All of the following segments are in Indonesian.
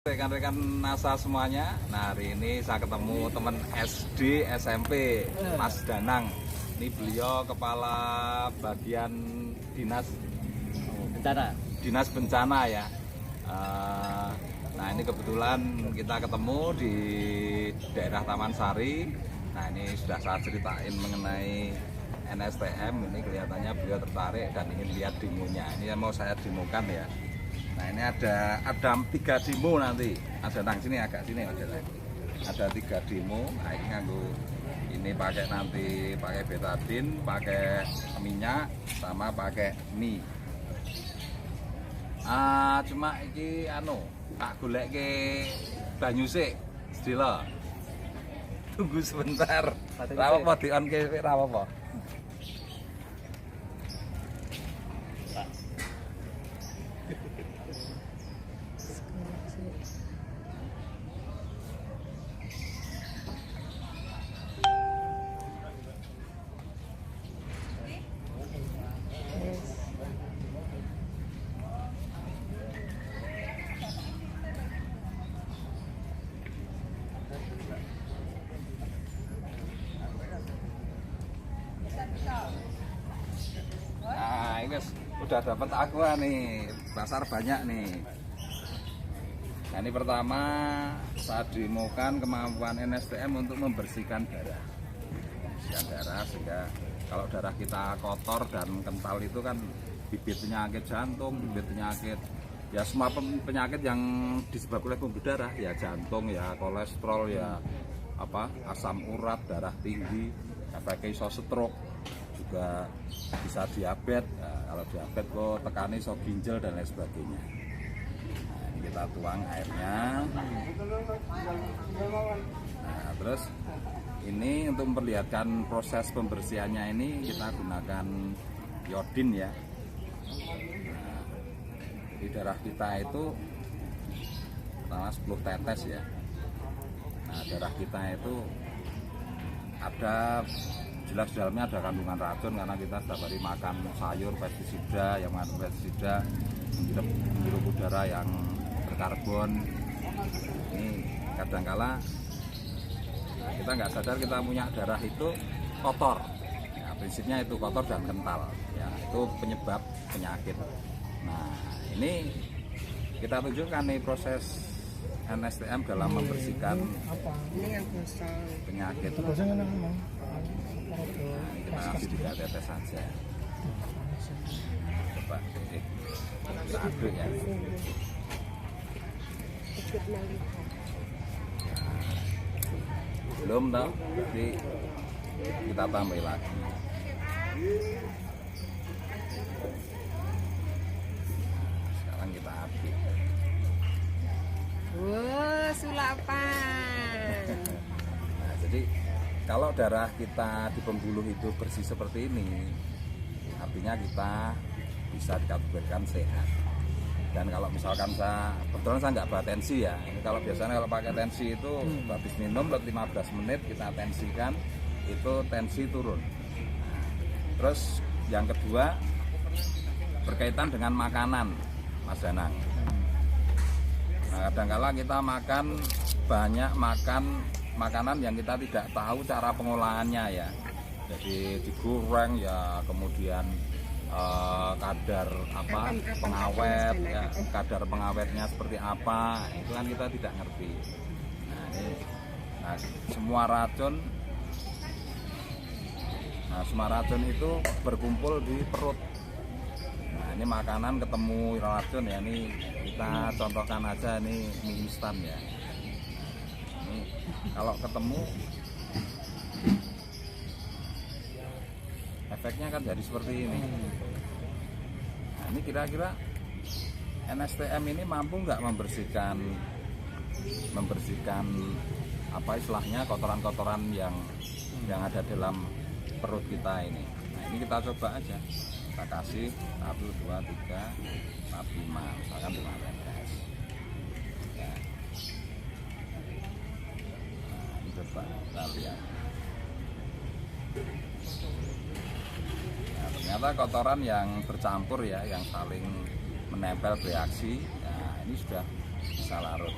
Rekan-rekan NASA semuanya, nah hari ini saya ketemu teman SD SMP Mas Danang. Ini beliau kepala bagian dinas bencana ya. Nah ini kebetulan kita ketemu di daerah Taman Sari. Nah ini sudah saya ceritain mengenai NSTM. Ini kelihatannya beliau tertarik dan ingin lihat demonya. Ini yang mau saya demokan ya. Nah ini ada 3 demo nanti. Ada nang sini agak sini ada 3 demo. Nah ini nganggo ini pakai betadin, pakai minyak, sama pakai mie. Cuma iki tak golek ke banyu sik, sedila. Tunggu sebentar. Ra apa di on ke ra apa. Nah ini udah dapat aqua nih, pasar banyak nih. Nah ini pertama saya demokan kemampuan NSTM untuk membersihkan darah. Sehingga kalau darah kita kotor dan kental itu kan bibit penyakit jantung, bibit penyakit ya semua penyakit yang disebabkan oleh pembuluh darah ya, jantung ya, kolesterol ya, asam urat, darah tinggi, efeknya iso stroke, juga bisa diabetes. Kalau diabetes kok tekannya iso ginjal dan lain sebagainya. Nah, ini kita tuang airnya. Nah, terus ini untuk memperlihatkan proses pembersihannya ini kita gunakan iodin ya. Nah, di darah kita itu pertama 10 tetes ya. Nah, darah kita itu ada jelas di dalamnya ada kandungan racun karena kita setiap hari makan sayur pestisida yang mengandung pestisida, menghirup udara yang berkarbon. Ini kadangkala kita nggak sadar kita punya darah itu kotor. Ya, prinsipnya itu kotor dan kental. Ya, itu penyebab penyakit. Nah, ini kita tunjukkan nih proses NSTM dalam membersihkan penyakit. Nah, kita kasih 3 tetes saja. Coba kita aduk ya. Belum tahu, jadi kita tambah lagi. Sekarang kita aduk. Sulapan. Nah, jadi kalau darah kita di pembuluh itu bersih seperti ini, artinya kita bisa dikategorikan sehat. Dan kalau misalkan kebetulan saya nggak bawa tensi ya. Ini kalau biasanya kalau pakai tensi itu habis minum 15 menit kita tensikan, itu tensi turun. Nah, terus yang kedua berkaitan dengan makanan, Mas Danang. Nah, kadang-kala kita banyak makan makanan yang kita tidak tahu cara pengolahannya ya. Jadi digoreng ya, kemudian kadar pengawet ya, kadar pengawetnya seperti apa, itu kan kita tidak ngerti. Nah, semua racun itu berkumpul di perut. Nah, ini makanan ketemu racun ya, ini kita contohkan aja, ini mie instan ya. Ini kalau ketemu efeknya kan jadi seperti ini. Nah, ini kira-kira NSTM ini mampu nggak membersihkan istilahnya kotoran-kotoran yang ada dalam perut kita ini. Nah, ini kita coba aja. Kita kasih 1, 2, 3, 4, 5, misalkan 5 tetes. Ya. Nah, ini coba kita lihat. Nah, ternyata kotoran yang bercampur ya, yang saling menempel bereaksi, nah ini sudah bisa larut.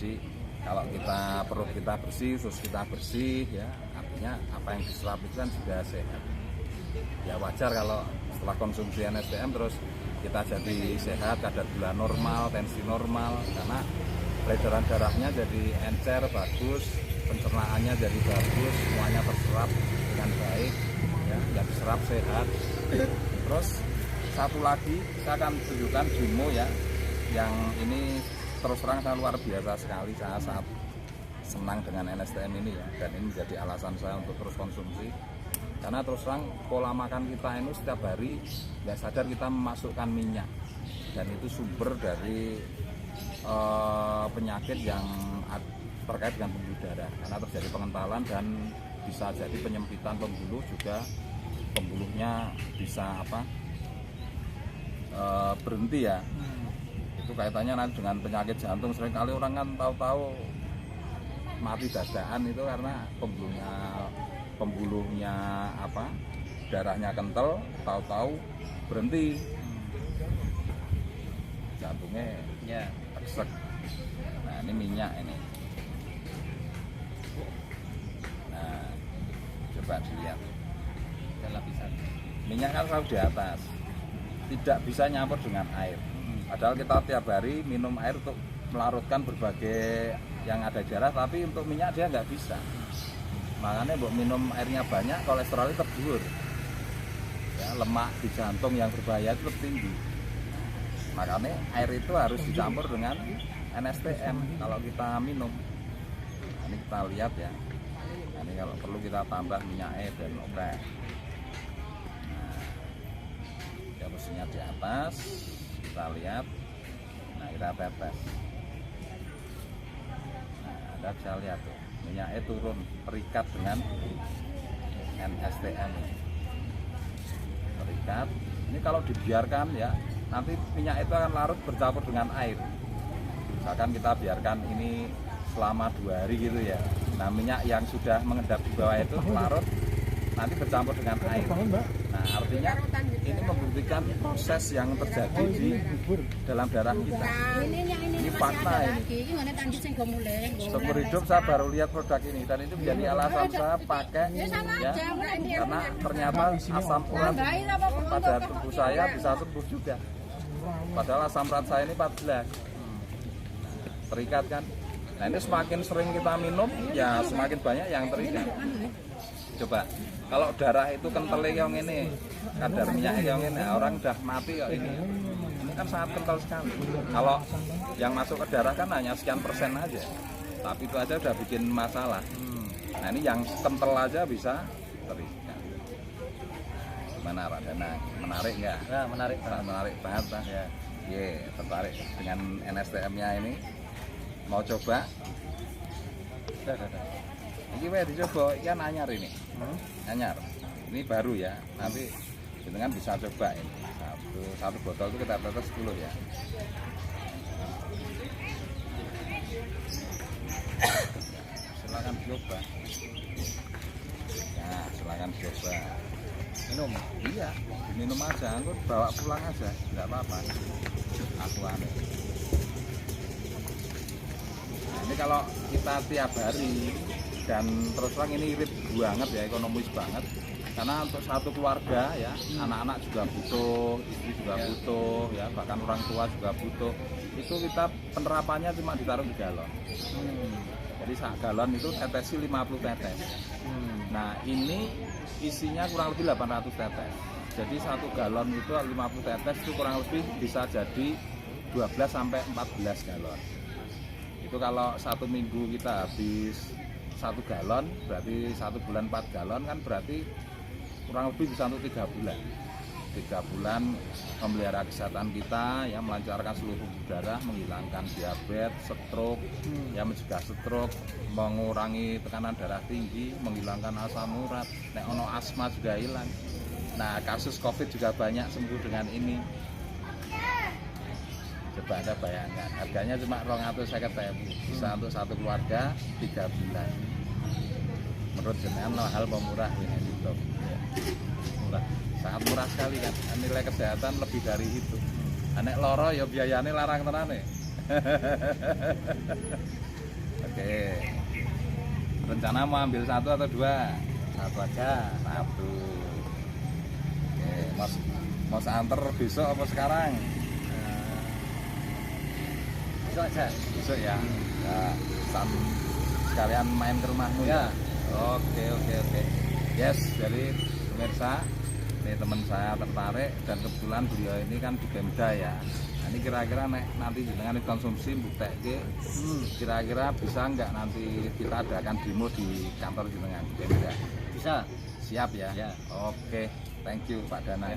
Jadi kalau kita perut kita bersih, usus kita bersih ya, artinya apa yang diserap itu kan juga sehat. Ya wajar kalau setelah konsumsi NSTM terus kita jadi sehat, kadar gula normal, tensi normal, karena peredaran darahnya jadi encer, bagus, pencernaannya jadi bagus, semuanya terserap dengan baik ya, yang diserap sehat. Terus satu lagi saya akan tunjukkan demo ya, yang ini terus terang saya luar biasa sekali, saya sangat senang dengan NSTM ini ya, dan ini menjadi alasan saya untuk terus konsumsi. Karena terus terang pola makan kita ini setiap hari nggak sadar kita memasukkan minyak, dan itu sumber dari penyakit yang terkait dengan pembuluh darah, karena terjadi pengentalan dan bisa jadi penyempitan pembuluh juga, pembuluhnya bisa berhenti ya. Itu kaitannya nanti dengan penyakit jantung. Seringkali orang kan tahu-tahu mati dadaan itu karena pembuluhnya darahnya kental, tahu-tahu berhenti, jantungnya ya resek. Nah ini minyak ini. Nah coba dilihat lapisan minyak kan selalu di atas, tidak bisa nyampur dengan air. Padahal kita tiap hari minum air untuk melarutkan berbagai yang ada di darah, tapi untuk minyak dia nggak bisa. Makanya buat minum airnya banyak, kolesterolnya tetap dhuwur. Ya, lemak di jantung yang berbahaya itu tetap tinggi. Makanya air itu harus dicampur dengan NSTM kalau kita minum. Ini kita lihat ya. Ini kalau perlu kita tambah minyak dan oke. Nah, posisinya di atas, kita lihat. Nah, kita tetes. Nah, Anda bisa lihat tuh, minyaknya turun, terikat dengan NSTM ini. Terikat. Ini kalau dibiarkan ya, nanti minyak itu akan larut bercampur dengan air. Misalkan kita biarkan ini selama 2 hari gitu ya. Nah minyak yang sudah mengendap di bawah itu larut, nanti bercampur dengan air. Nah artinya ini membuktikan proses yang terjadi di dalam darah kita. Ini fakta ini. Seumur hidup saya baru lihat produk ini, dan itu menjadi alasan saya pakai ya, karena ternyata asam urat pada tubuh saya bisa sembuh juga. Padahal asam urat saya ini 14. Terikat kan. Nah ini semakin sering kita minum ya semakin banyak yang terikat. Coba kalau darah itu kental yang ini, kadar minyak yang ini, orang udah mati kok ini kan sangat kental sekali. Kalau yang masuk ke darah kan hanya sekian persen aja, tapi itu aja udah bikin masalah. Nah ini yang kental aja bisa terikat. Gimana Pak Danang? Menarik nggak? Nah, menarik banget Pak. Ya. Tertarik dengan NSTM-nya ini. Mau coba? Ini weh dicoba, ikan anyar ini. Anyar. Ini baru ya. Nanti kita kan bisa coba ini. Satu botol itu kita tetes 10 ya. Silakan coba. Nah, silakan coba. Minum? Iya, diminum aja. Aku bawa pulang aja, nggak apa-apa. Aku aneh. Ini kalau kita tiap hari, dan terus terang ini irit banget ya, ekonomis banget, karena untuk satu keluarga ya, anak-anak juga butuh, istri juga butuh ya, bahkan orang tua juga butuh. Itu kita penerapannya cuma ditaruh di galon. Jadi sak galon itu tetesi 50 tetes. Nah ini isinya kurang lebih 800 tetes. Jadi satu galon itu 50 tetes itu kurang lebih bisa jadi 12 sampai 14 galon. Itu kalau 1 minggu kita habis 1 galon, berarti 1 bulan 4 galon kan berarti kurang lebih bisa untuk 3 bulan. 3 bulan memelihara kesehatan kita, ya, melancarkan seluruh darah, menghilangkan diabetes, stroke, ya, mencegah stroke, mengurangi tekanan darah tinggi, menghilangkan asam urat, nek ono asma juga hilang. Nah kasus COVID juga banyak sembuh dengan ini. Coba Anda bayangkan, harganya cuma 250.000, bisa untuk satu keluarga 3 bulan. Menurut jenengan hal pemurah ini gitu. Ya. Murah, sangat murah sekali kan. Nilai kesehatan lebih dari itu. Anek loro ya biayanya larang tenan nih. Oke. Rencana mau ambil 1 atau 2? Satu aja. 1. Oke, Mas mau anter besok apa sekarang? Besok aja. Besok ya. Ya, sekalian main ke rumahmu ya. Oke. Yes, jadi pemirsa, ini teman saya tertarik dan kebetulan beliau ini kan di Pemda ya. Nah, ini kira-kira nanti dengan konsumsi bukti kira-kira bisa nggak nanti kita adakan demo di kantor jenengan di Pemda? Bisa. Siap ya? Ya. Oke, thank you Pak Dana.